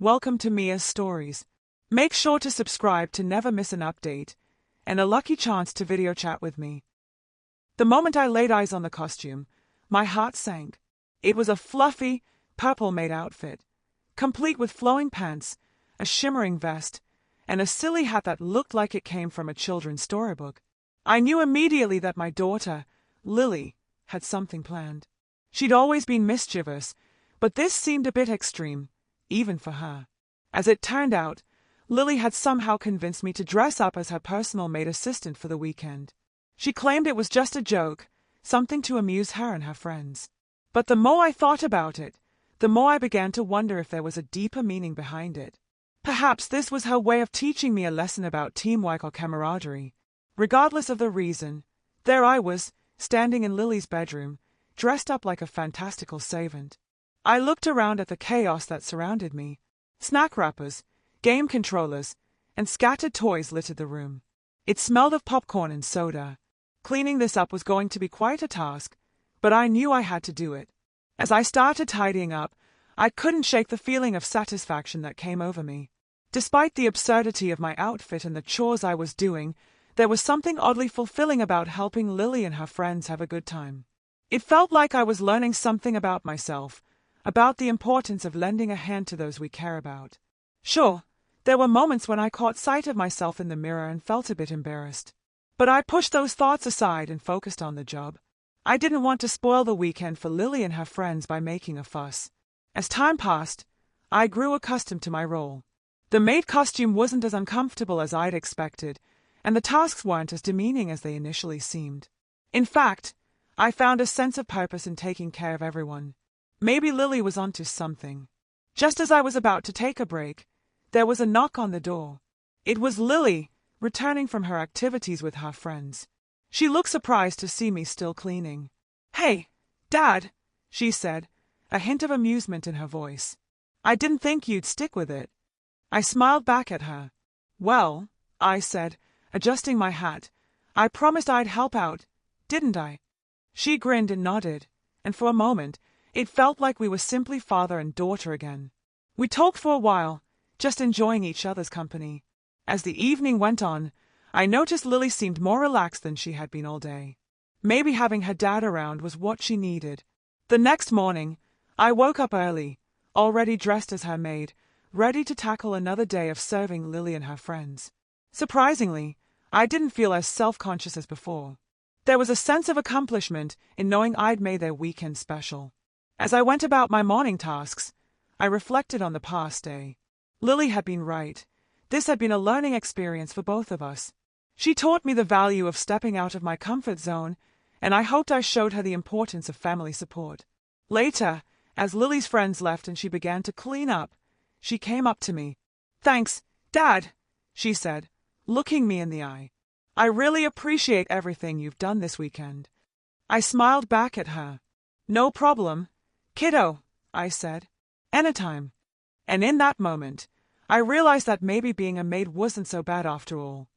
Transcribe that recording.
welcome to Mia's Stories. Make sure to subscribe to never miss an update, and a lucky chance to video chat with me. The moment I laid eyes on the costume, my heart sank. It was a fluffy, purple-made outfit, complete with flowing pants, a shimmering vest, and a silly hat that looked like it came from a children's storybook. I knew immediately that my daughter, Lily, had something planned. She'd always been mischievous, but this seemed a bit extreme, even for her. As it turned out, Lily had somehow convinced me to dress up as her personal maid assistant for the weekend. She claimed it was just a joke, something to amuse her and her friends. But the more I thought about it, the more I began to wonder if there was a deeper meaning behind it. Perhaps this was her way of teaching me a lesson about teamwork or camaraderie. Regardless of the reason, there I was, standing in Lily's bedroom, dressed up like a fantastical savant. I looked around at the chaos that surrounded me. Snack wrappers, game controllers, and scattered toys littered the room. It smelled of popcorn and soda. Cleaning this up was going to be quite a task, but I knew I had to do it. As I started tidying up, I couldn't shake the feeling of satisfaction that came over me. Despite the absurdity of my outfit and the chores I was doing, there was something oddly fulfilling about helping Lily and her friends have a good time. It felt like I was learning something about myself, about the importance of lending a hand to those we care about. Sure, there were moments when I caught sight of myself in the mirror and felt a bit embarrassed. But I pushed those thoughts aside and focused on the job. I didn't want to spoil the weekend for Lily and her friends by making a fuss. As time passed, I grew accustomed to my role. The maid costume wasn't as uncomfortable as I'd expected, and the tasks weren't as demeaning as they initially seemed. In fact, I found a sense of purpose in taking care of everyone. Maybe Lily was onto something. Just as I was about to take a break, there was a knock on the door. It was Lily, returning from her activities with her friends. She looked surprised to see me still cleaning. "Hey, Dad," she said, a hint of amusement in her voice. "I didn't think you'd stick with it." I smiled back at her. "Well," I said, adjusting my hat, "I promised I'd help out, didn't I?" She grinned and nodded, and for a moment, it felt like we were simply father and daughter again. We talked for a while, just enjoying each other's company. As the evening went on, I noticed Lily seemed more relaxed than she had been all day. Maybe having her dad around was what she needed. The next morning, I woke up early, already dressed as her maid, ready to tackle another day of serving Lily and her friends. Surprisingly, I didn't feel as self-conscious as before. There was a sense of accomplishment in knowing I'd made their weekend special. As I went about my morning tasks, I reflected on the past day. Lily had been right. This had been a learning experience for both of us. She taught me the value of stepping out of my comfort zone, and I hoped I showed her the importance of family support. Later, as Lily's friends left and she began to clean up, she came up to me. "Thanks, Dad," she said, looking me in the eye. "I really appreciate everything you've done this weekend." I smiled back at her. "No problem, kiddo," I said. "Anytime." And in that moment, I realized that maybe being a maid wasn't so bad after all.